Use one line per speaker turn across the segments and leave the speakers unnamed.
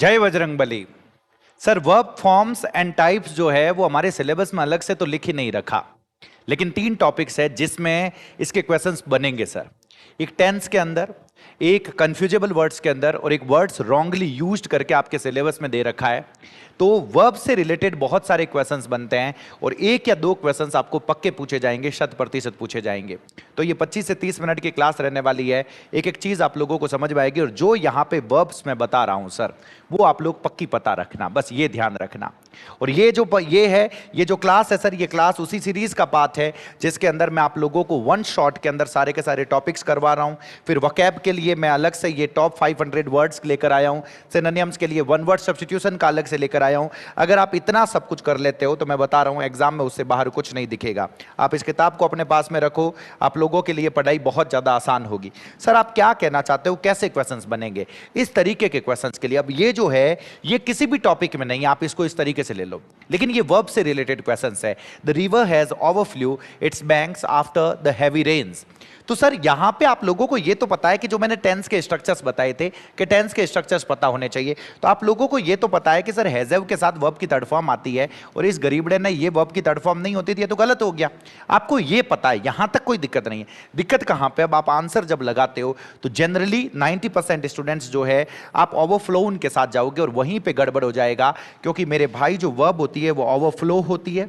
जय Bajrangbali. Sir, verb forms and types जो है वो हमारे सिलेबस में अलग से तो लिख ही नहीं रखा, लेकिन 3 टॉपिक्स है जिसमें इसके क्वेश्चंस बनेंगे सर। एक टेंस के अंदर, एक कंफ्यूजेबल वर्ड्स के अंदर, और एक वर्ड्स रॉन्गली यूज्ड करके आपके सिलेबस में दे रखा है। तो वर्ब से रिलेटेड बहुत सारे क्वेश्चंस बनते हैं और 1 या 2 क्वेश्चंस आपको पक्के पूछे जाएंगे, 100% पूछे जाएंगे। तो ये 25 से 30 मिनट की क्लास रहने वाली है। एक एक चीज आप लोगों को समझ में आएगी, और जो यहाँ पे वर्ब्स मैं बता रहा हूं सर, वो आप लोग पक्की पता रखना, बस ये ध्यान रखना। और ये जो क्लास है सर, ये क्लास उसी सीरीज का पार्ट है जिसके अंदर मैं आप लोगों को 1 शॉट के अंदर सारे के सारे टॉपिक्स करवा रहा हूं। फिर वोकैब के लिए मैं अलग से ये टॉप 500 वर्ड्स लेकर आया हूं। सिनोनिम्स के लिए 1 वर्ड सब्स्टिट्यूशन का अलग से लेकर आया हूं। अगर आप इतना सब कुछ कर लेते हो तो मैं बता रहा हूं एग्जाम में उससे बाहर कुछ नहीं दिखेगा। आप इस किताब को अपने पास में रखो, आप लोगों के लिए पढ़ाई बहुत ज्यादा आसान होगी। सर, आप क्या कहना चाहते हो, कैसे क्वेश्चंस बनेंगे? इस तरीके के क्वेश्चंस के लिए, अब ये जो है ये किसी भी टॉपिक में नहीं, आप इसको इस तरीके से ले लो, लेकिन ये वर्ब से रिलेटेड क्वेश्चंस है। The river has overflow its banks after the heavy rains. तो सर, यहां पे आप लोगों को ये तो पता है कि जो मैंने टेंस के स्ट्रक्चर्स बताए थे कि टेंस के स्ट्रक्चर्स पता होने चाहिए, तो आप लोगों को ये तो पता है कि सर हैज़ के साथ वर्ब की थर्ड फॉर्म आती है, और इस गरीबड़े ने ये वर्ब की थर्ड फॉर्म नहीं होती थी, तो गलत हो गया। आपको ये पता है, यहां तक कोई दिक्कत नहीं है। दिक्कत कहां पे, अब आप आंसर जब लगाते हो तो जनरली 90% स्टूडेंट्स जो है आप ओवरफ्लो उनके साथ जाओगे और वहीं पे गड़बड़ हो जाएगा, क्योंकि मेरे भाई जो वर्ब होती है वो ओवरफ्लो होती है।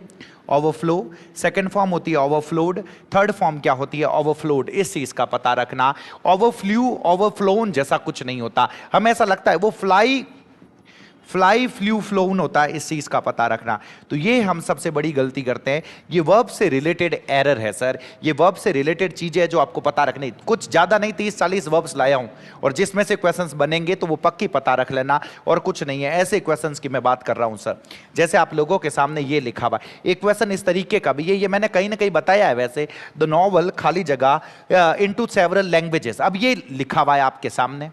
ओवरफ्लो सेकंड फॉर्म होती है ओवरफ्लोड, थर्ड फॉर्म क्या होती है? ओवरफ्लोड। इस चीज का पता रखना। ओवरफ्लू ओवरफ्लोन जैसा कुछ नहीं होता, हमें ऐसा लगता है वो फ्लाई फ्लू फ्लोन होता है, इस चीज का पता रखना। तो ये हम सबसे बड़ी गलती करते हैं, ये वर्ब से रिलेटेड एरर है सर। ये वर्ब से रिलेटेड चीजें है जो आपको पता रखनी, कुछ ज्यादा नहीं, 30-40 वर्ब्स लाया हूं और जिसमें से क्वेश्चंस बनेंगे तो वो पक्की पता रख लेना, और कुछ नहीं है। ऐसे क्वेश्चंस की मैं बात कर रहा हूं सर, जैसे आप लोगों के सामने ये लिखा हुआ एक क्वेश्चन इस तरीके का भी, ये मैंने कहीं ना कहीं बताया है वैसे। द नॉवल खाली जगह इनटू सेवरल लैंग्वेजेस, अब ये लिखा हुआ है आपके सामने।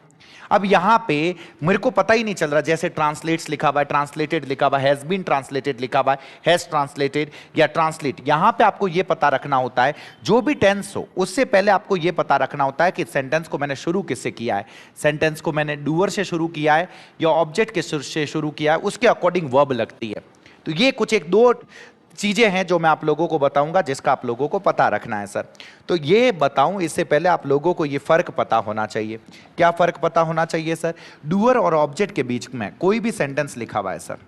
अब यहां पे मेरे को पता ही नहीं चल रहा, जैसे ट्रांसलेट्स लिखा हुआ है, ट्रांसलेटेड लिखा हुआ है, हैज बीन ट्रांसलेटेड लिखा हुआ है, हैज ट्रांसलेटेड या ट्रांसलेट। यहां पे आपको यह पता रखना होता है, जो भी टेंस हो उससे पहले आपको यह पता रखना होता है कि सेंटेंस को मैंने शुरू किससे किया है। सेंटेंस को मैंने डूअर से शुरू किया है या ऑब्जेक्ट के से शुरू किया है, उसके अकॉर्डिंग वर्ब लगती है। तो ये कुछ 1-2 चीजें हैं जो मैं आप लोगों को बताऊंगा, जिसका आप लोगों को पता रखना है सर। तो ये बताऊं इससे पहले आप लोगों को ये फर्क पता होना चाहिए। क्या फर्क पता होना चाहिए सर? डूअर और ऑब्जेक्ट के बीच में कोई भी सेंटेंस लिखा हुआ है सर,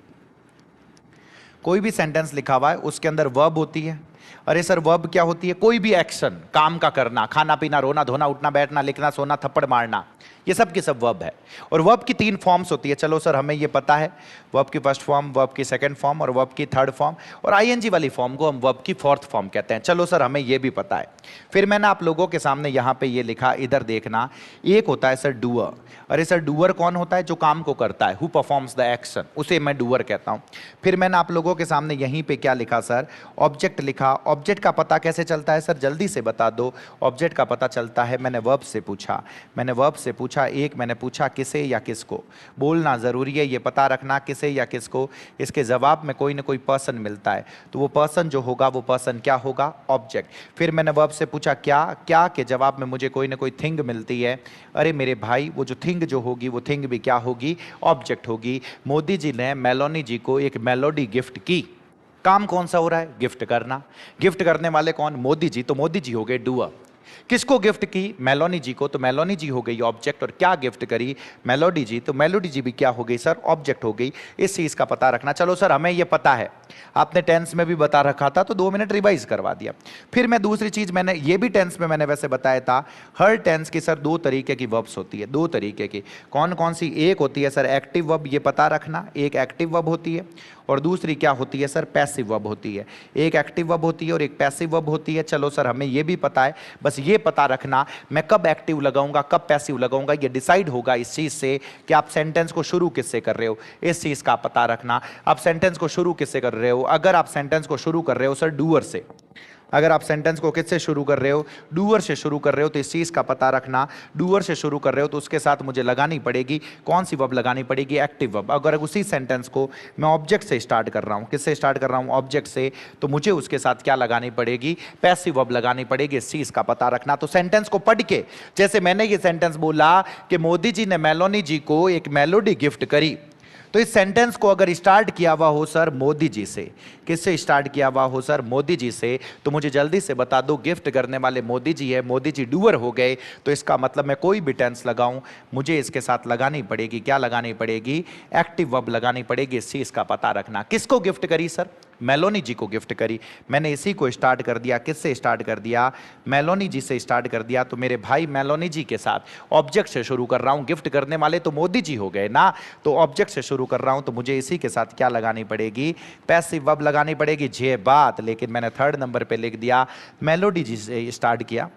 कोई भी सेंटेंस लिखा हुआ है उसके अंदर वर्ब होती है। अरे सर, वर्ब क्या होती है? कोई भी एक्शन, काम का करना, खाना पीना, रोना धोना, उठना बैठना, लिखना सोना, थप्पड़ मारना, ये सब की सब वर्ब है। और वर्ब की 3 फॉर्म्स होती है। चलो सर, हमें ये पता है, वर्ब की फर्स्ट फॉर्म, वर्ब की सेकंड फॉर्म और वर्ब की थर्ड फॉर्म, और आईएनजी वाली फॉर्म को हम वर्ब की फोर्थ फॉर्म कहते हैं। चलो सर, हमें ये भी पता है। फिर मैंने आप लोगों के सामने यहाँ पे ये लिखा, इधर देखना, एक होता है सर डूअर। अरे सर, डूअर कौन होता है? जो काम को करता है, हु परफॉर्म्स द एक्शन, उसे मैं डूअर कहता हूँ। फिर मैंने आप लोगों के सामने यहीं पे क्या लिखा सर? ऑब्जेक्ट लिखा। ऑब्जेक्ट का पता कैसे चलता है सर? जल्दी से बता दो। ऑब्जेक्ट का पता चलता है, मैंने वर्ब से पूछा, मैंने पूछा किसे या किसको। बोलना जरूरी है, ये पता रखना किसे या किसको। इसके जवाब में कोई ना कोई पर्सन मिलता है, तो वो पर्सन जो होगा वो पर्सन क्या होगा? ऑब्जेक्ट। फिर मैंने वर्ब से पूछा क्या, क्या के जवाब में मुझे कोई ना कोई थिंग मिलती है। अरे मेरे भाई, वो जो थिंग जो होगी वो थिंग भी क्या होगी? ऑब्जेक्ट होगी। मोदी जी ने मेलोनी जी को एक मेलोडी गिफ्ट की। काम कौन सा हो रहा है? गिफ्ट करना। गिफ्ट करने वाले कौन? मोदी जी, तो मोदी जी हो गए डूअर। किसको गिफ्ट की? मेलोनी जी को, तो मेलोनी जी हो गई ऑब्जेक्ट। और क्या गिफ्ट करी? मेलोडी जी, तो मेलोडी जी भी क्या हो गई सर? ऑब्जेक्ट हो गई। इस चीज का पता रखना। चलो सर, हमें ये पता है, आपने टेंस में भी बता रखा था तो 2 मिनट रिवाइज करवा दिया। फिर मैं दूसरी चीज, मैंने ये भी टेंस में मैंने वैसे बताया था, हर टेंस की सर 2 तरीके की वर्ब्स होती है। 2 तरीके की कौन कौन सी? एक होती है सर एक्टिव वर्ब, ये पता रखना, एक एक्टिव वर्ब होती है, और दूसरी क्या होती है सर? पैसिव वर्ब होती है। एक एक्टिव वर्ब होती है और एक पैसिव वर्ब होती है। चलो सर, हमें ये भी पता है, बस ये पता रखना मैं कब एक्टिव लगाऊंगा, कब पैसिव लगाऊंगा, ये डिसाइड होगा इस चीज से कि आप सेंटेंस को शुरू किससे कर रहे हो। इस चीज का पता रखना, आप सेंटेंस को शुरू किससे कर रहे हो। अगर आप सेंटेंस को शुरू कर रहे हो सर डूअर से, अगर आप सेंटेंस को किससे शुरू कर रहे हो? डूअर से शुरू कर रहे हो, तो इस चीज का पता रखना। डूअर से शुरू कर रहे हो तो उसके साथ मुझे लगानी पड़ेगी, कौन सी वर्ब लगानी पड़ेगी? Active verb. अगर उसी सेंटेंस को मैं ऑब्जेक्ट से स्टार्ट कर रहा हूं, किससे स्टार्ट कर रहा हूं? ऑब्जेक्ट से, तो मुझे उसके साथ क्या लगानी पड़ेगी? पैसिव वर्ब लगानी पड़ेगी। इस चीज का पता रखना। तो सेंटेंस को पढ़ के, जैसे मैंने ये सेंटेंस बोला कि मोदी जी ने मेलोनी जी को एक मेलोडी गिफ्ट करी, तो इस सेंटेंस को अगर स्टार्ट किया हुआ हो सर मोदी जी से, किससे स्टार्ट किया हुआ हो सर? मोदी जी से, तो मुझे जल्दी से बता दो गिफ्ट करने वाले मोदी जी है, मोदी जी डूअर हो गए, तो इसका मतलब मैं कोई भी टेंस लगाऊं मुझे इसके साथ लगानी पड़ेगी, क्या लगानी पड़ेगी? एक्टिव वर्ब लगानी पड़ेगी। इस चीज का पता रखना। किसको गिफ्ट करी सर? मेलोनी जी को गिफ्ट करी। मैंने इसी को स्टार्ट कर दिया। किससे स्टार्ट कर दिया? मेलोनी जी से स्टार्ट कर दिया। तो मेरे भाई मेलोनी जी के साथ ऑब्जेक्ट से शुरू कर रहा हूं। गिफ्ट करने वाले तो मोदी जी हो गए ना, तो ऑब्जेक्ट से शुरू कर रहा हूं, तो मुझे इसी के साथ क्या लगानी पड़ेगी? पैसिव वर्ब लगानी पड़ेगी। जे बात, लेकिन मैंने थर्ड नंबर पे लिख दिया मेलोडी जी से स्टार्ट किया,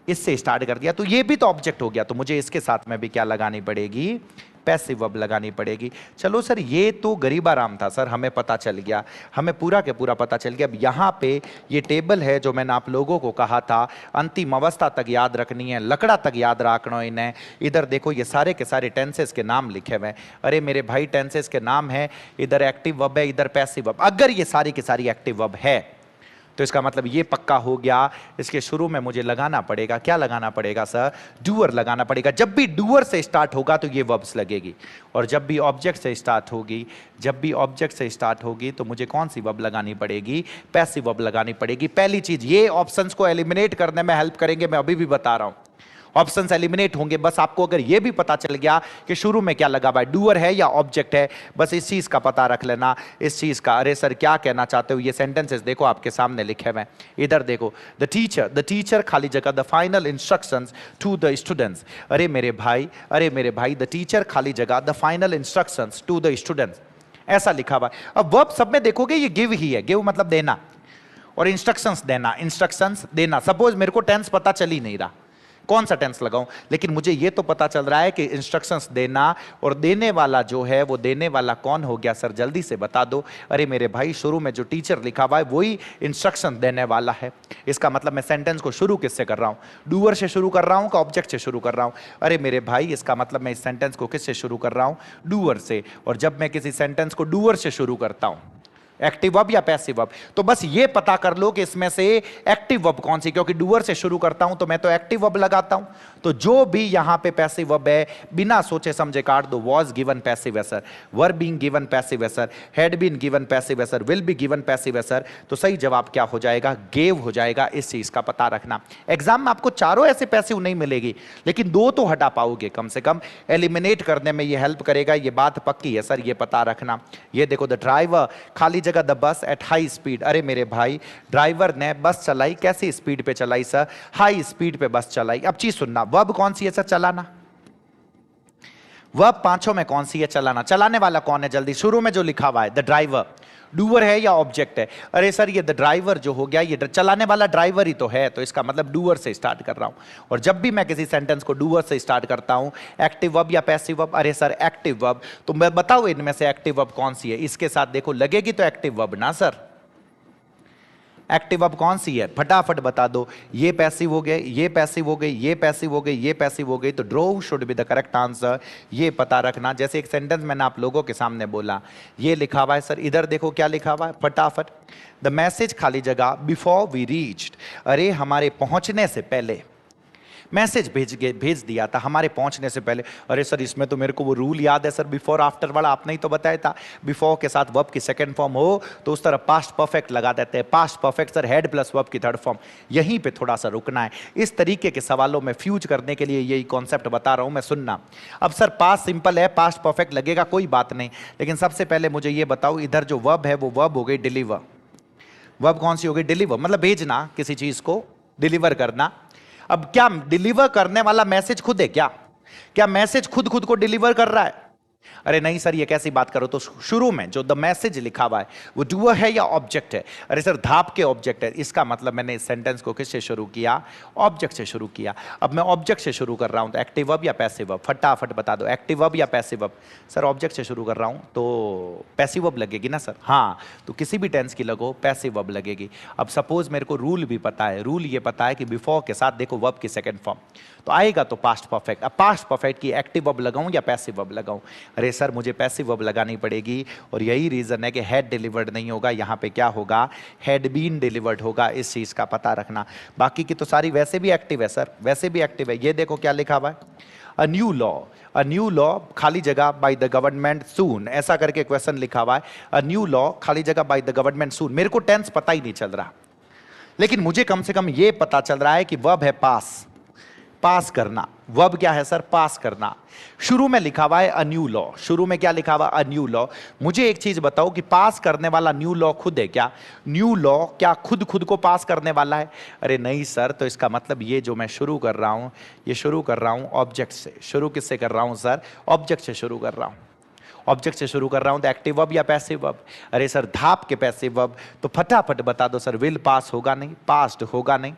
इससे स्टार्ट कर दिया, तो ये भी तो ऑब्जेक्ट हो गया, तो मुझे इसके साथ में भी क्या लगानी पड़ेगी? पैसिव वर्ब लगानी पड़ेगी। चलो सर ये तो गरीब आराम था सर, हमें पता चल गया, हमें पूरा के पूरा पता चल गया। अब यहाँ पे ये टेबल है जो मैंने आप लोगों को कहा था अंतिम अवस्था तक याद रखनी है, लकड़ा तक याद रखना है इन्हें। इधर देखो ये सारे के सारे टेंसेस के नाम लिखे हुए हैं। अरे मेरे भाई टेंसेस के नाम है, इधर एक्टिव वर्ब है, इधर पैसिव वर्ब। अगर ये सारी की सारी एक्टिव वर्ब है तो इसका मतलब ये पक्का हो गया, इसके शुरू में मुझे लगाना पड़ेगा, क्या लगाना पड़ेगा सर? डूअर लगाना पड़ेगा। जब भी डूअर से स्टार्ट होगा तो ये वर्ब्स लगेगी, और जब भी ऑब्जेक्ट से स्टार्ट होगी, जब भी ऑब्जेक्ट से स्टार्ट होगी तो मुझे कौन सी वर्ब लगानी पड़ेगी? पैसिव वर्ब लगानी पड़ेगी। पहली चीज, ये ऑप्शंस को एलिमिनेट करने में हेल्प करेंगे, मैं अभी भी बता रहा हूं। ऑप्शंस एलिमिनेट होंगे, बस आपको अगर यह भी पता चल गया कि शुरू में क्या लगा हुआ है, डूअर है या ऑब्जेक्ट है, बस इस चीज का पता रख लेना, इस चीज का। अरे सर क्या कहना चाहते हो? ये सेंटेंसेस देखो आपके सामने लिखे हुए हैं, इधर देखो। द टीचर खाली जगह the final instructions to the students. अरे मेरे भाई, अरे मेरे भाई, द टीचर खाली जगह the final instructions to the students, ऐसा लिखा हुआ है। अब वर्ब सब में देखोगे ये गिव ही है, गिव मतलब देना, और इंस्ट्रक्शंस देना, इंस्ट्रक्शंस देना। सपोज मेरे को टेंस पता चल ही नहीं रहा कौन सा टेंस लगाऊं, लेकिन मुझे यह तो पता चल रहा है कि इंस्ट्रक्शंस देना, और देने वाला जो है वो देने वाला कौन हो गया सर? जल्दी से बता दो। अरे मेरे भाई शुरू में जो टीचर लिखा हुआ है वही इंस्ट्रक्शन देने वाला है। इसका मतलब मैं सेंटेंस को शुरू किससे कर रहा हूं? डूअर से शुरू कर रहा हूं कि ऑब्जेक्ट से शुरू कर रहा हूं? अरे मेरे भाई इसका मतलब मैं इस सेंटेंस को किससे शुरू कर रहा हूं? डूअर से। और जब मैं किसी सेंटेंस को डूअर से शुरू करता हूं, एक्टिव वर्ब या पैसिव वर्ब, तो बस ये पता कर लो कि इसमें से एक्टिव वर्ब कौन सी, क्योंकि डूअर से शुरू करता हूं तो मैं तो एक्टिव वर्ब लगाता हूं। तो जो भी यहां पे पैसिव वर्ब है बिना सोचे समझे काट दो। वॉज गिवन पैसिव है sir, were being given passive है sir, had been given passive है sir, will be given passive है सर। तो सही जवाब क्या हो जाएगा? गेव हो जाएगा। इस चीज का पता रखना। एग्जाम में आपको चारों ऐसे पैसिव नहीं मिलेगी, लेकिन दो तो हटा पाओगे कम से कम, एलिमिनेट करने में ये हेल्प करेगा, ये बात पक्की है सर, ये पता रखना। ये देखो, द ड्राइवर खाली जगह the bus at high speed. अरे मेरे भाई ड्राइवर ने बस चलाई, कैसी स्पीड पे चलाई सर? हाई स्पीड पे बस चलाई। अब चीज सुनना, वर्ब कौन सी है सर? चलाना। वर्ब पांचों में कौन सी है? चलाना। चलाने वाला कौन है? जल्दी, शुरू में जो लिखा हुआ है द ड्राइवर, डूअर है या ऑब्जेक्ट है? अरे सर ये द ड्राइवर जो हो गया, ये चलाने वाला ड्राइवर ही तो है, तो इसका मतलब डूअर से स्टार्ट कर रहा हूं। और जब भी मैं किसी सेंटेंस को डूअर से स्टार्ट करता हूं, एक्टिव वर्ब या पैसिव वर्ब? अरे सर एक्टिव वर्ब। तो मैं बताओ इनमें से एक्टिव वर्ब कौन सी है? इसके साथ देखो लगेगी तो एक्टिव वर्ब ना सर। एक्टिव वर्ब कौन सी है? फटाफट बता दो। ये पैसिव हो गए, ये पैसिव हो गई, ये पैसिव हो गई, ये पैसिव हो गई, तो drove should be the correct answer. ये पता रखना। जैसे एक सेंटेंस मैंने आप लोगों के सामने बोला, ये लिखा हुआ है सर, इधर देखो क्या लिखा हुआ है फटाफट। द मैसेज खाली जगह बिफोर वी रीच्ड। अरे हमारे पहुंचने से पहले मैसेज भेज दिया था, हमारे पहुंचने से पहले। अरे सर इसमें तो मेरे को वो रूल याद है सर, बिफोर आफ्टर वाला, आपने ही तो बताया था। बिफोर के साथ वर्ब की सेकंड फॉर्म हो तो उस तरह पास्ट परफेक्ट लगा देते हैं। Past perfect sir head plus verb की थर्ड फॉर्म। यहीं पे थोड़ा सा रुकना है। इस तरीके के सवालों में फ्यूज करने के लिए यही कॉन्सेप्ट बता रहा हूं मैं, सुनना। अब सर पास्ट सिंपल है, पास्ट परफेक्ट लगेगा, कोई बात नहीं, लेकिन सबसे पहले मुझे ये बताओ, इधर जो वर्ब है वो वर्ब हो गई डिलीवर। वर्ब कौन सी हो गई? डिलीवर, मतलब भेजना, किसी चीज को डिलीवर करना। अब क्या डिलीवर करने वाला मैसेज खुद है क्या? क्या मैसेज खुद खुद को डिलीवर कर रहा है? अरे नहीं सर ये कैसी बात करो। तो शुरू में जो द मैसेज लिखा हुआ है वो डूअर है या ऑब्जेक्ट है? अरे सर धाप के ऑब्जेक्ट है। इसका मतलब मैंने इस सेंटेंस को किससे शुरू किया? ऑब्जेक्ट से शुरू किया। अब मैं ऑब्जेक्ट से शुरू कर रहा हूं तो एक्टिव वर्ब या पैसिव वर्ब? फटाफट बता दो, एक्टिव वर्ब या पैसिव वर्ब? सर ऑब्जेक्ट से शुरू कर रहा हूं तो पैसिव वर्ब लगेगी ना सर? हाँ, तो किसी भी टेंस की लगो पैसिव वर्ब लगेगी। अब सपोज मेरे को रूल भी पता है, रूल ये पता है कि बिफोर के साथ देखो वर्ब की सेकंड फॉर्म तो आएगा तो पास्ट परफेक्ट। अब पास्ट परफेक्ट की एक्टिव वर्ब लगाऊं या पैसिव वर्ब लगाऊं? अरे सर मुझे पैसिव वर्ब लगानी पड़ेगी, और यही रीजन है कि हैड डिलीवर्ड नहीं होगा, यहाँ पे क्या होगा, हैड बीन डिलीवर्ड होगा। इस चीज का पता रखना। बाकी की तो सारी वैसे भी एक्टिव है सर, वैसे भी एक्टिव है। ये देखो क्या लिखा हुआ है, अ न्यू लॉ खाली जगह बाय द गवर्नमेंट सून, ऐसा करके क्वेश्चन लिखा हुआ है। अ न्यू लॉ खाली जगह बाय द गवर्नमेंट सून। मेरे को टेंस पता ही नहीं चल रहा, लेकिन मुझे कम से कम ये पता चल रहा है कि वर्ब है पास, पास करना। वर्ब क्या है सर, पास करना। शुरू में लिखा हुआ है अ न्यू लॉ, शुरू में क्या लिखा हुआ, अ न्यू लॉ। मुझे एक चीज बताओ कि पास करने वाला न्यू लॉ खुद है क्या? न्यू लॉ क्या खुद खुद को पास करने वाला है? अरे नहीं सर, तो इसका मतलब ये जो मैं शुरू कर रहा हूं, ये शुरू कर रहा हूं ऑब्जेक्ट से। शुरू किससे कर रहा हूं सर? ऑब्जेक्ट से शुरू कर रहा हूं। ऑब्जेक्ट से शुरू कर रहा हूं तो एक्टिव वर्ब या पैसिव वर्ब? अरे सर धाप के पैसिव वर्ब, तो फटाफट बता दो सर। विल पास होगा नहीं, पास्ट होगा नहीं,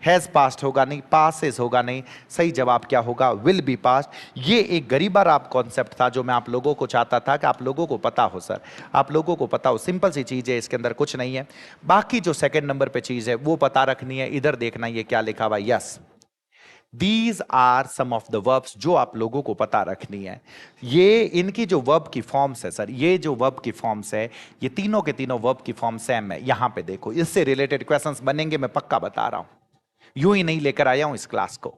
हैज पास्ट होगा नहीं, पासेस होगा नहीं। सही जवाब क्या होगा, विल बी पास्ट। ये एक गरीबा राब कॉन्सेप्ट था जो मैं आप लोगों को चाहता था कि आप लोगों को पता हो सर, आप लोगों को पता हो। सिंपल सी चीज है, इसके अंदर कुछ नहीं है। बाकी जो सेकंड नंबर पे चीज है वो पता रखनी है। इधर देखना ये क्या लिखा हुआ, yes these are some of the verbs जो आप लोगों को पता रखनी है। ये इनकी जो वर्ब की फॉर्म्स है सर, ये जो वर्ब की फॉर्म्स है, ये तीनों के तीनों वर्ब की फॉर्म सेम है। यहां पे देखो, इससे रिलेटेड क्वेश्चंस बनेंगे, मैं पक्का बता रहा हूं, यूं ही नहीं लेकर आया हूं इस क्लास को।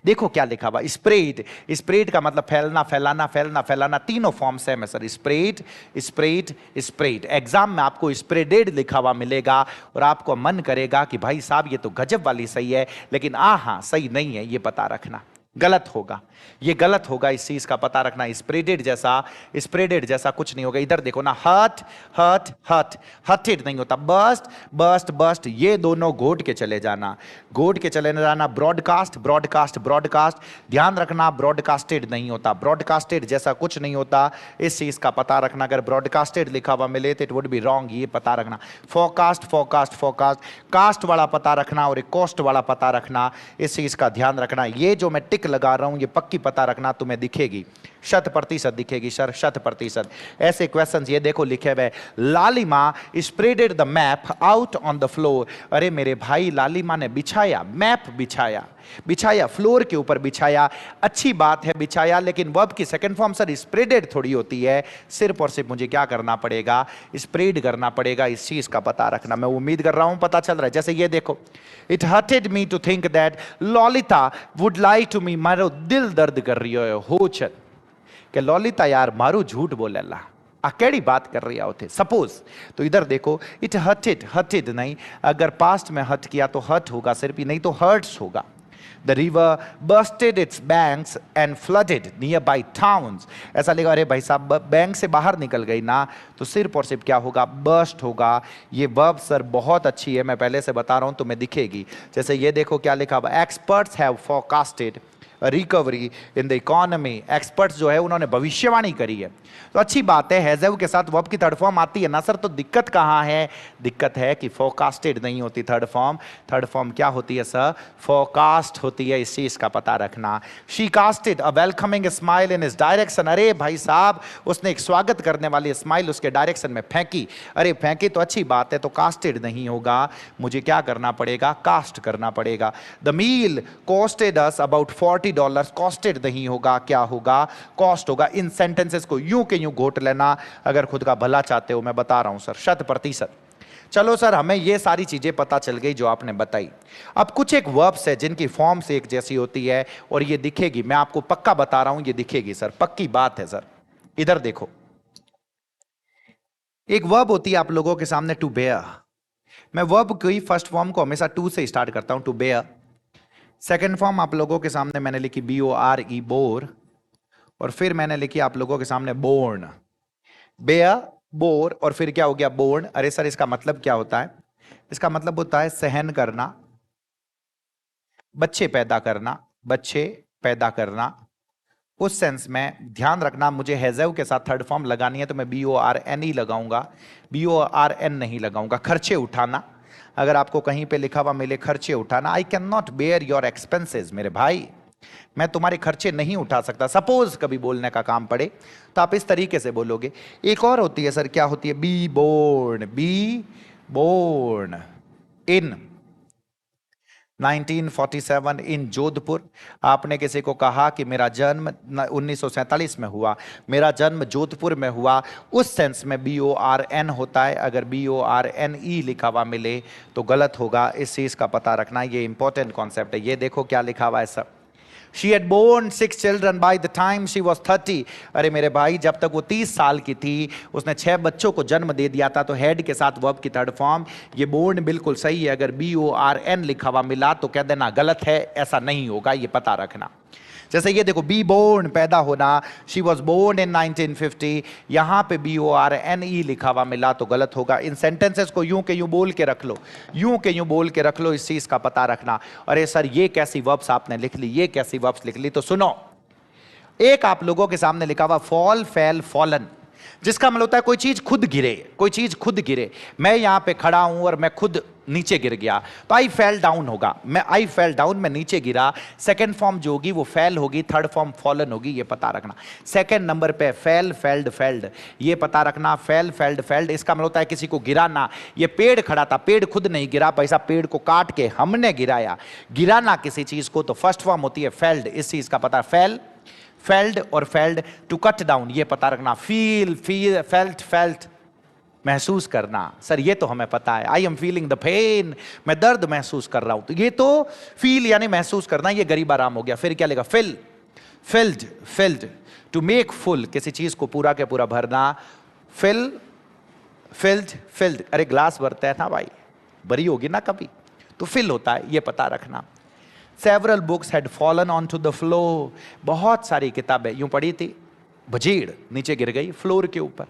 देखो क्या लिखा हुआ, स्प्रेड। स्प्रेड का मतलब फैलना, फैलाना, फैलना, फैलाना। तीनों फॉर्म सेम है sir, spread, spread, spread. Exam में आपको स्प्रेडेड लिखा हुआ मिलेगा और आपको मन करेगा कि भाई साहब ये तो गजब वाली सही है, लेकिन हाँ सही नहीं है, ये पता रखना। गलत होगा, ये गलत होगा, इस चीज का पता रखना। स्प्रेडेड जैसा, स्प्रेडेड जैसा कुछ नहीं होगा। इधर देखो ना, हर्ट, हर्ट, हर्ट, हर्टेड नहीं होता। बस्ट, बस्ट, बस्ट, ये दोनों घोट के चले जाना, घोट के चले जाना। ब्रॉडकास्ट, ब्रॉडकास्ट, ब्रॉडकास्ट, ध्यान रखना, ब्रॉडकास्टेड नहीं होता, ब्रॉडकास्टेड जैसा कुछ नहीं होता। इस चीज का पता रखना। अगर ब्रॉडकास्टेड लिखा हुआ मिले तो इट वुड बी रॉन्ग, ये पता रखना। फोरकास्ट, फोरकास्ट, फोरकास्ट, कास्ट वाला पता रखना और एक कॉस्ट वाला पता रखना, इस चीज का ध्यान रखना। ये जो मैं टिक लगा रहा हूं ये पक्की पता रखना, तुम्हें दिखेगी, 100% दिखेगी सर, 100%। ऐसे क्वेश्चंस ये देखो लिखे हुए, लालिमा spreaded the map out on the floor. अरे मेरे भाई, लालिमा ने बिछाया, मैप बिछाया, बिछाया फ्लोर के ऊपर बिछाया। अच्छी बात है बिछाया, लेकिन वर्ब की सेकंड फॉर्म सर स्प्रेडेड थोड़ी होती है। सिर्फ और सिर्फ मुझे क्या करना पड़ेगा, स्प्रेड करना पड़ेगा। इस चीज का पता रखना। मैं उम्मीद कर रहा हूं पता चल रहा है। जैसे ये देखो, it hurted me to think that Lalita would lie to me. मारो दिल दर्द कर रही हो चल कि ललिता यार मारू झूठ बोलेला, अकेली बात कर रही होते सपोज। तो इधर देखो, इट हर्टेड, हर्टेड नहीं, अगर पास्ट में हर्ट किया तो हर्ट होगा सिर्फ ही, नहीं तो हर्ट्स होगा। The river bursted its banks and flooded nearby towns. ऐसा लगा, अरे भाई साहब बैंक से बाहर निकल गई ना, तो सिर्फ और सिर्फ क्या होगा, बर्स्ट होगा। ये वर्ब सर बहुत अच्छी है, मैं पहले से बता रहा हूं, तुम्हें दिखेगी। जैसे ये देखो क्या लिखा हुआ, experts have forecasted recovery in the economy. Experts जो है उन्होंने भविष्यवाणी करी है। तो अच्छी बात है, हैज़ के साथ वर्ब की थर्ड फॉर्म आती है ना सर। तो दिक्कत कहाँ है, दिक्कत है कि फोरकास्टेड नहीं होती थर्ड फॉर्म। थर्ड फॉर्म क्या होती है सर, फोरकास्ट होती है। इस चीज का पता रखना। She casted a welcoming smile in his direction. अरे भाई साहब, उसने एक स्वागत करने वाली स्माइल उसके डायरेक्शन में फेंकी। अरे फेंकी तो अच्छी बात है, तो कास्टेड नहीं होगा, मुझे क्या करना पड़ेगा, कास्ट करना पड़ेगा। The meal costed us about $40। Costed नहीं होगा, क्या होगा, कॉस्ट होगा। इन सेंटेंसेस को यूं के यूं घोट लेना अगर खुद का भला चाहते हो, मैं बता रहा हूं सर, 100%। चलो सर, हमें ये सारी चीजें पता चल गई जो आपने बताई। अब कुछ एक वर्ब्स है जिनकी फॉर्म से एक जैसी होती है और ये दिखेगी, मैं आपको पक्का बता रहा हूं, ये दिखेगी सर, पक्की बात है सर। इधर देखो, एक वर्ब होती है आप लोगों के सामने, टू बेयर। मैं वर्ब की फर्स्ट फॉर्म को हमेशा टू से स्टार्ट करता हूं, टू बेयर। सेकेंड फॉर्म आप लोगों के सामने मैंने लिखी BORE, बोर, और फिर मैंने लिखी आप लोगों के सामने बोर्न। बेयर, बोर, और फिर क्या हो गया, बोर्न। अरे सर इसका मतलब क्या होता है, इसका मतलब होता है सहन करना, बच्चे पैदा करना, बच्चे पैदा करना। उस सेंस में ध्यान रखना, मुझे हैज़व के साथ थर्ड फॉर्म लगानी है तो मैं BORN ही लगाऊंगा, BORN नहीं लगाऊंगा। खर्चे उठाना, अगर आपको कहीं पे लिखा हुआ मिले खर्चे उठाना, I can not bear your expenses, मेरे भाई मैं तुम्हारे खर्चे नहीं उठा सकता। सपोज कभी बोलने का काम पड़े तो आप इस तरीके से बोलोगे। एक और होती है सर, क्या होती है, be born, be born in. 1947 in Jodhpur. आपने किसी को कहा कि मेरा जन्म 1947 में हुआ, मेरा जन्म जोधपुर में हुआ, उस सेंस में BORN होता है। अगर BORNE लिखा हुआ मिले तो गलत होगा। इस चीज का पता रखना, ये इंपॉर्टेंट कॉन्सेप्ट है। ये देखो क्या लिखा हुआ है सब। She had born 6 children by the time she was 30। अरे मेरे भाई, जब तक वो 30 साल की थी उसने 6 बच्चों को जन्म दे दिया था। तो हेड के साथ वर्ब की थर्ड फॉर्म, ये बोर्न बिल्कुल सही है। अगर BORN लिखा हुआ मिला तो कह देना गलत है, ऐसा नहीं होगा, ये पता रखना। जैसे ये देखो, बी बोर्न पैदा होना, शी वॉज बोर्न इन 1950, यहां पे BORNE लिखा हुआ मिला तो गलत होगा। इन सेंटेंसेस को यूं के यूं बोल के रख लो, यूं के यूं बोल के रख लो, इस चीज का पता रखना। अरे सर ये कैसी वर्ब्स आपने लिख ली, ये कैसी वर्ब्स लिख ली, तो सुनो। एक आप लोगों के सामने लिखा हुआ फॉल, फेल, फॉलन, जिसका मतलब होता है कोई चीज खुद गिरे, कोई चीज खुद गिरे। मैं यहां पे खड़ा हूं और मैं खुद नीचे गिर गया तो आई फेल डाउन होगा। मैं आई फेल डाउन, मैं नीचे गिरा। सेकंड फॉर्म जो होगी वो फेल होगी, थर्ड फॉर्म फॉलन होगी, ये पता रखना। सेकंड नंबर पे फेल, फेल्ड, फेल्ड, ये पता रखना। फेल, फेल्ड, फेल्ड, इसका मतलब होता है किसी को गिराना। ये पेड़ खड़ा था, पेड़ खुद नहीं गिरा, पैसा पेड़ को काट के हमने गिराया। गिराना किसी चीज को तो फर्स्ट फॉर्म होती है फेल्ड, इस चीज का पता। फेल, फेल्ड और फेल्ड। टू कट डाउन, ये पता रखना। फील, फील, फेल्ट, फेल्ट, महसूस करना। सर ये तो हमें पता है, I am feeling the pain, मैं दर्द महसूस कर रहा हूं। तो ये तो फील यानी महसूस करना, ये गरीब आराम हो गया। फिर क्या लेगा? Fill, filled, filled, to make full, किसी चीज को पूरा के पूरा भरना। फिल, फिल्ड, फिल्ड, अरे ग्लास भरता है ना भाई, भरी होगी ना कभी, तो फिल होता है, ये पता रखना। Several books had fallen onto the floor, बहुत सारी किताबें यूं पड़ी थी, भजीड़ नीचे गिर गई फ्लोर के ऊपर।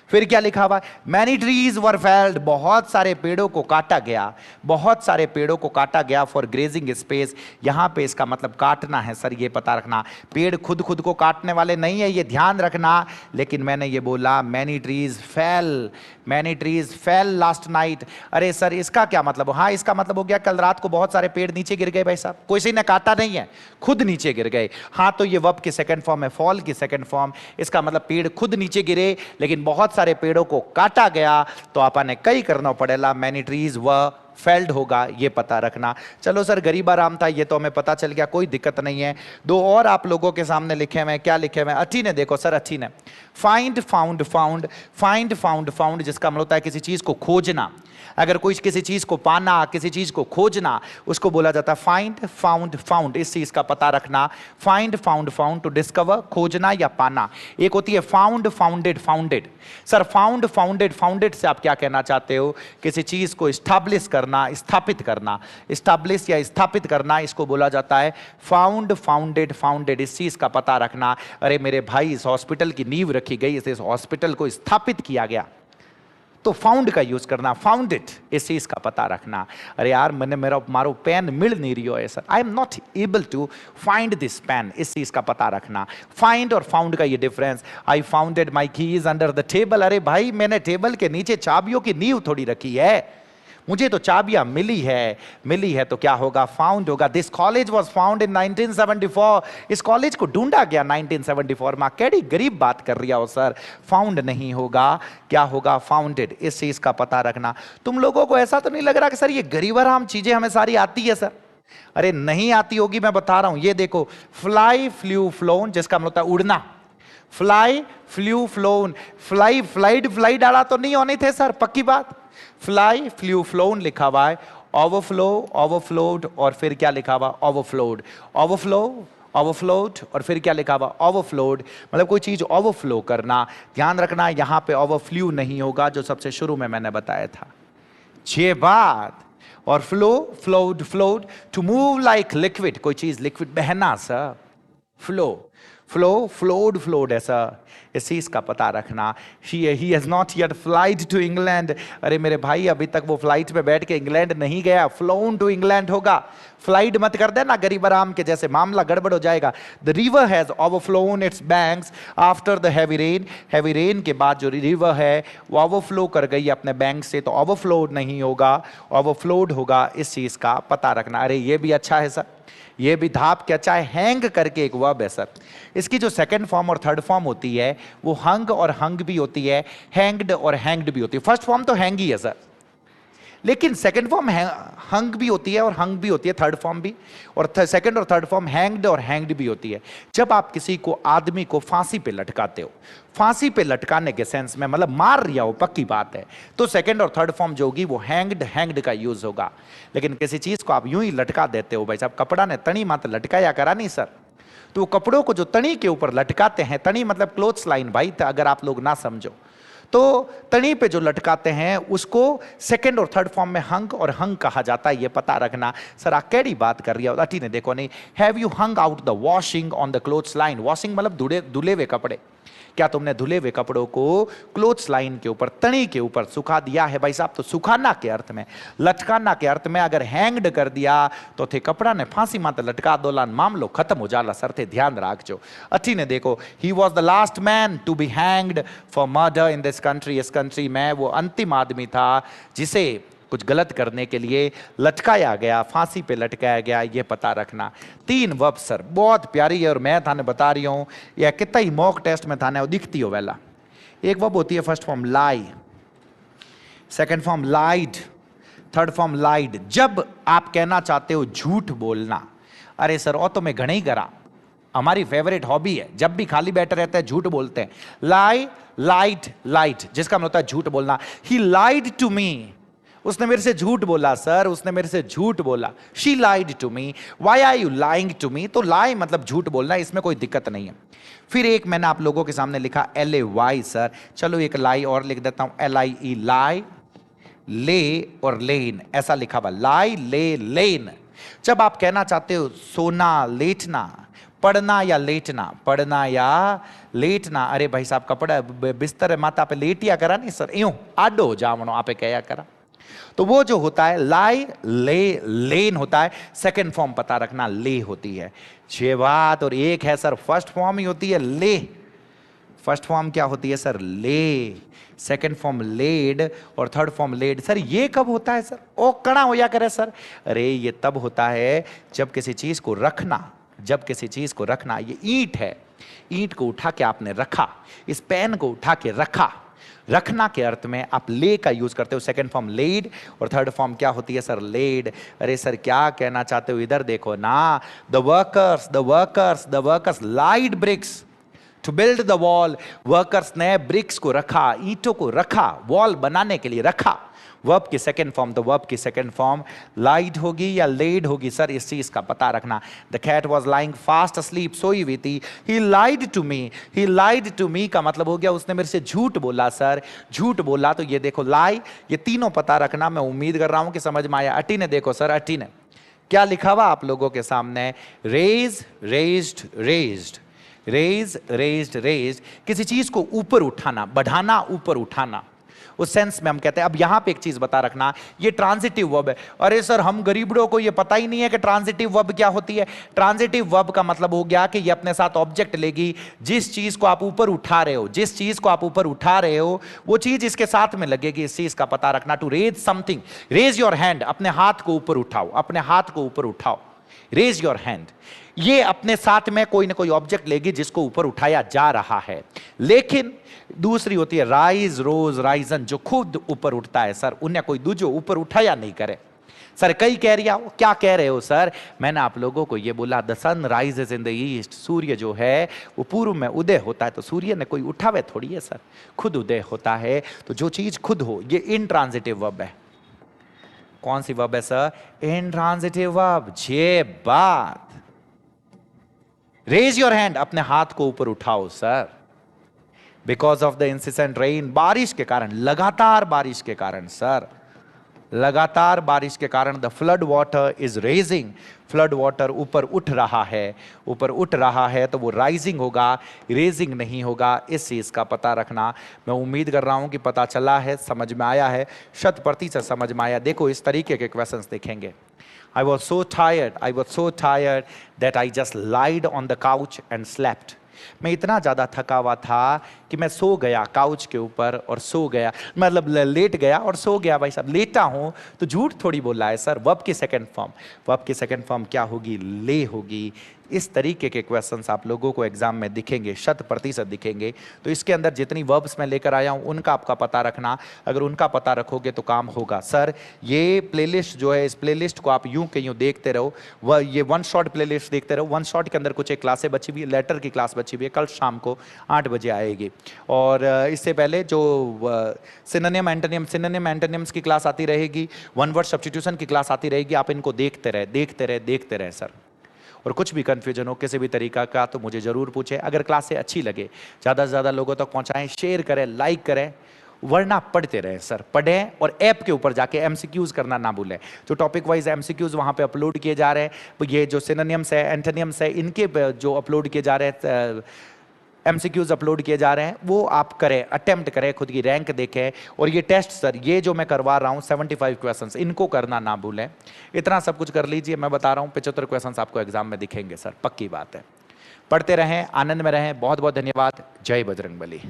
फिर क्या लिखा हुआ? मैनी ट्रीज वर फेल्ड, बहुत सारे पेड़ों को काटा गया, बहुत सारे पेड़ों को काटा गया फॉर ग्रेजिंग स्पेस। यहां पे इसका मतलब काटना है सर, ये पता रखना। पेड़ खुद खुद को काटने वाले नहीं है, ये ध्यान रखना। लेकिन मैंने ये बोला many trees fail, many trees fail last night. अरे सर इसका क्या मतलब? हाँ इसका मतलब हो गया कल रात को बहुत सारे पेड़ नीचे गिर गए भाई साहब, किसी ने काटा नहीं है, खुद नीचे गिर गए। हाँ तो ये वर्ब की सेकंड फॉर्म है, फॉल की सेकंड फॉर्म। इसका मतलब पेड़ खुद नीचे गिरे, लेकिन बहुत सारे पेड़ों को काटा गया तो आपने कई करना पड़ेगा। मैनी ट्रीज व फेल्ड होगा, ये पता रखना। चलो सर गरीब आराम था, ये तो हमें पता चल गया, कोई दिक्कत नहीं है। दो और आप लोगों के सामने लिखे हुए, क्या लिखे हुए? अठी ने देखो सर, अठी ने find, found, found, find, found, found, जिसका मतलब होता है किसी चीज को खोजना। अगर कोई किसी चीज को पाना, किसी चीज को खोजना, उसको बोला जाता है फाइंड, फाउंड, फाउंड। इस चीज का पता रखना। Find, found, found, to discover, खोजना या पाना। एक होती है found, founded, founded. Sir found, founded, founded से आप क्या कहना चाहते हो? किसी चीज को स्टैब्लिश करना, स्थापित करना। स्टैब्लिश या स्थापित करना, इसको बोला जाता है फाउंड, फाउंडेड, फाउंडेड। इस चीज का पता रखना। अरे मेरे भाई, इस हॉस्पिटल की नींव रखी गई, इस हॉस्पिटल को स्थापित किया गया, तो फाउंड का यूज करना, फाउंडेड, इस चीज का पता रखना। अरे यार मैंने मारो पेन मिल नहीं रही है sir, I am not able to find this pen, इस चीज का पता रखना। फाइंड और फाउंड का ये difference. I founded my keys under the table. अरे भाई मैंने टेबल के नीचे चाबियों की नींव थोड़ी रखी है, मुझे तो चाबियां मिली है, मिली है तो क्या होगा? फाउंड होगा। This college was found in 1974। इस कॉलेज को ढूंढा गया 1974 में। कैडी गरीब बात कर रही हो सर, फाउंड नहीं होगा, क्या होगा? फाउंडेड। इस चीज का पता रखना। तुम लोगों को ऐसा तो नहीं लग रहा कि सर ये गरीब आराम चीजें हमें सारी आती है सर? अरे नहीं आती होगी, मैं बता रहा हूं। ये देखो फ्लाई, फ्लू, फ्लोन, जिसका मतलब होता है उड़ना। Fly, flu, phloem, fly, flied, fly डाला तो नहीं होने थे सर, पक्की बात। फ्लाई, फ्लू, फ्लोन लिखा हुआ है। ओवरफ्लो, ओवरफ्लोड, और फिर क्या लिखा हुआ? ओवरफ्लोड। ओवरफ्लो, ओवरफ्लोड, और फिर क्या लिखा हुआ? ओवरफ्लोड, मतलब कोई चीज ओवरफ्लो करना। ध्यान रखना यहां पे ओवरफ्लू नहीं होगा, जो सबसे शुरू में मैंने बताया था। ये बात। और flow, flowed, flowed, to move like liquid, कोई चीज लिक्विड, बहना sir. Flow, flow, flowed, flowed, ऐसा इस चीज का पता रखना। He has not yet flied to England. अरे मेरे भाई अभी तक वो फ्लाइट पे बैठ के इंग्लैंड नहीं गया, फ्लोन टू इंग्लैंड होगा। फ्लाइट मत कर देना गरीब आराम के जैसे, मामला गड़बड़ हो जाएगा। The river has overflown its banks after the heavy rain. Heavy rain के बाद जो रिवर है वो ओवरफ्लो कर गई अपने बैंक से, तो ओवरफ्लोड नहीं होगा, ओवरफ्लोड होगा। इस चीज का पता रखना। अरे ये भी अच्छा है सर, ये भी धाप क्या चाहे, हैंग करके एक वर्ब है सर। इसकी जो सेकंड फॉर्म और थर्ड फॉर्म होती है वो हंग और हंग भी होती है, हैंग्ड और हैंग्ड भी होती है। फर्स्ट फॉर्म तो हैंग ही है सर, लेकिन सेकंड फॉर्म हंग भी होती है और हंग भी होती है, थर्ड फॉर्म भी, और सेकंड और थर्ड फॉर्म हैंग्ड और हैंग्ड भी होती है। जब आप किसी को, आदमी को फांसी पे लटकाते हो, फांसी पे लटकाने के सेंस में मतलब मार रिया हो, पक्की बात है, तो सेकंड और थर्ड फॉर्म जो होगी वो हैंग्ड हैंग्ड का यूज होगा। लेकिन किसी चीज को आप यूं ही लटका देते हो, भाई साहब कपड़ा ने तनी मात्र लटकाया करा नहीं सर, तो कपड़ों को जो तनी के ऊपर लटकाते हैं, तनी मतलब क्लोथ्स लाइन भाई, अगर आप लोग ना समझो तो तनी पे जो लटकाते हैं उसको सेकंड और थर्ड फॉर्म में हंग और हंग कहा जाता है, ये पता रखना। सर आप कैडी बात कर रही है, अटी ने देखो नहीं, have you hung out the washing on the clothes line, washing मतलब धुले हुए कपड़े, क्या तुमने धुले हुए कपड़ों को क्लोथ्स लाइन के ऊपर, तनी के ऊपर सुखा दिया है भाई साहब? तो सुखाना के अर्थ में, लटकाना के अर्थ में अगर हैंग्ड कर दिया तो थे कपड़ा ने फांसी माते लटका दोलान, मामलो खत्म हो जाला सर, थे ध्यान रखजो। अच्छी ने देखो, he was the last man to be hanged for murder in this country, इस कंट्री में वो अंतिम आदमी था जिसे कुछ गलत करने के लिए लटकाया गया, फांसी पे लटकाया गया, ये पता रखना। 3 वर्ब सर बहुत प्यारी है और मैं थाने बता रही हूं, या कितना ही मॉक टेस्ट में थाने दिखती हो वेला। एक वर्ब होती है फर्स्ट फॉर्म लाई, सेकंड फॉर्म लाइड, थर्ड फॉर्म लाइड। जब आप कहना चाहते हो झूठ बोलना, अरे सर ओ तो मैं घणे ही करा, हमारी फेवरेट हॉबी है, जब भी खाली बैठे रहते हैं झूठ बोलते हैं। लाई, लाइट, लाइट, जिसका मतलब होता है झूठ बोलना। ही लाइड टू मी, उसने मेरे से झूठ बोला सर, उसने मेरे से झूठ बोला। She lied to me, why are you lying to me, तो लाई मतलब झूठ बोलना, इसमें कोई दिक्कत नहीं है। फिर एक मैंने आप लोगों के सामने लिखा LAY सर, चलो एक लाई और लिख देता हूं, LIE, लाई, ले और लेन, ऐसा लिखा हुआ, लाई ले लेन। जब आप कहना चाहते हो सोना, लेटना, पढ़ना या लेटना, पढ़ना या लेटना, अरे भाई साहब कपड़ा बिस्तर माता पे लेटिया करा नहीं सर, यूं आडो जावनो आपे कया करा, तो वो जो होता है लाई ले लेन होता है। सेकंड फॉर्म पता रखना ले होती है। 6 बात और एक है सर, फर्स्ट फॉर्म ही होती है ले, फर्स्ट फॉर्म क्या होती है सर? ले, सेकंड फॉर्म लेड और थर्ड फॉर्म लेड। सर ये कब होता है सर? ओ कड़ा होया करे सर, अरे ये तब होता है जब किसी चीज को रखना, जब किसी चीज को रखना, ये ईंट है, ईंट को उठा के आपने रखा, इस पेन को उठा के रखा, रखना के अर्थ में आप ले का यूज करते हो, सेकंड फॉर्म लेड और थर्ड फॉर्म क्या होती है सर? लेड। अरे सर क्या कहना चाहते हो, इधर देखो ना, the workers lied bricks to build the wall, workers ने ब्रिक्स को रखा, ईंटों को रखा, वॉल बनाने के लिए रखा। वर्ब की सेकंड फॉर्म, तो वर्ब की सेकंड फॉर्म लाइड होगी या लेड होगी सर, इस चीज का पता रखना। The cat was lying fast asleep, सोई हुई थी। ही लाइड to me, he light to मी का मतलब हो गया उसने मेरे से झूठ बोला सर, झूठ बोला। तो ये देखो लाई, ये तीनों पता रखना, मैं उम्मीद कर रहा हूं कि समझ में आया। अटी ने देखो सर, अटी ने क्या लिखा हुआ आप लोगों के सामने? Raise, raised, raised, raise, raised, raised, किसी चीज को ऊपर उठाना, बढ़ाना, ऊपर उठाना, उस सेंस में हम कहते हैं। अब यहां पे एक चीज बता रखना, ये ट्रांजिटिव वर्ब है। अरे सर हम गरीबों को ये पता ही नहीं है कि ट्रांजिटिव वर्ब क्या होती है। ट्रांजिटिव वर्ब का मतलब हो गया कि ये अपने साथ ऑब्जेक्ट लेगी, जिस चीज को आप ऊपर उठा रहे हो, जिस चीज को आप ऊपर उठा रहे हो वो चीज इसके साथ में लगेगी, इस चीज का पता रखना। To raise something, raise your hand, अपने हाथ को ऊपर उठाओ, अपने हाथ को ऊपर उठाओ, रेज योर हैंड। ये अपने साथ में कोई ना कोई ऑब्जेक्ट लेगी जिसको ऊपर उठाया जा रहा है। लेकिन दूसरी होती है राइज, रोज, राइजन, जो खुद ऊपर उठता है सर, उन्हें कोई दूजो ऊपर उठाया नहीं करे। सर कई कह रही हो, क्या कह रहे हो सर? मैंने आप लोगों को ये बोला, the sun rises in the east, सूर्य जो है वो पूर्व में उदय होता है। तो सूर्य ने कोई उठावे थोड़ी है सर, खुद उदय होता है। तो जो चीज खुद हो, ये इनट्रांजिटिव वर्ब है। कौन सी वर्ब है सर? Intransitive verb. ये बात, रेज योर हैंड, अपने हाथ को ऊपर उठाओ sir. Because of the इंसिसेंट rain, बारिश के कारण, लगातार बारिश के कारण सर, लगातार बारिश के कारण the flood water is raising, flood water ऊपर उठ रहा है, ऊपर उठ रहा है तो वो राइजिंग होगा, रेजिंग नहीं होगा। इस चीज का पता रखना। मैं उम्मीद कर रहा हूं कि पता चला है, समझ में आया है, 100% समझ में आया। देखो इस तरीके के क्वेश्चंस देखेंगे। I was so tired that I just lied on the couch and slept. मैं इतना ज़्यादा थका हुआ था कि मैं सो गया काउच के ऊपर और सो गया, मतलब लेट गया और सो गया। भाई साहब लेटा हूं तो झूठ थोड़ी बोला है सर। वर्ब की सेकंड फॉर्म, वर्ब की सेकंड फॉर्म क्या होगी? ले होगी। इस तरीके के क्वेश्चंस आप लोगों को एग्जाम में दिखेंगे, 100% दिखेंगे। तो इसके अंदर जितनी वर्ब्स मैं लेकर आया हूं उनका आपका पता रखना, अगर उनका पता रखोगे तो काम होगा। सर ये प्लेलिस्ट जो है, इस प्लेलिस्ट को आप यूं के यूं देखते रहो, वह ये वन शॉट प्लेलिस्ट देखते रहो। वन शॉट के अंदर कुछ एक क्लासें बची हुई है, लेटर की क्लास बची हुई है, कल शाम को 8 बजे आएगी। और इससे पहले जो सिनोनिम एंटोनिम, सिनोनिम एंटोनिम्स की क्लास आती रहेगी, वन वर्ड सब्स्टिट्यूशन की क्लास आती रहेगी। आप इनको देखते रहे, देखते रहे, देखते रहे सर। और कुछ भी कंफ्यूजन हो किसी भी तरीका का तो मुझे जरूर पूछें। अगर क्लासें अच्छी लगे ज़्यादा से ज़्यादा लोगों तक पहुंचाएं, शेयर करें, लाइक करें, वरना पढ़ते रहें सर। पढ़ें और ऐप के ऊपर जाके एमसीक्यूज करना ना भूलें। जो टॉपिक वाइज एमसीक्यूज वहाँ पे अपलोड किए जा रहे हैं, ये जो सिनोनिम्स है, एंटोनिम्स है, इनके जो अपलोड किए जा रहे हैं, एमसीक्यूज अपलोड किए जा रहे हैं, वो आप करें, अटेम्प्ट करें, खुद की रैंक देखें। और ये टेस्ट सर, ये जो मैं करवा रहा हूँ 75 क्वेश्चंस, इनको करना ना भूलें। इतना सब कुछ कर लीजिए, मैं बता रहा हूँ 75 क्वेश्चंस आपको एग्जाम में दिखेंगे सर, पक्की बात है। पढ़ते रहें, आनंद में रहें। बहुत बहुत धन्यवाद। जय बजरंगबली।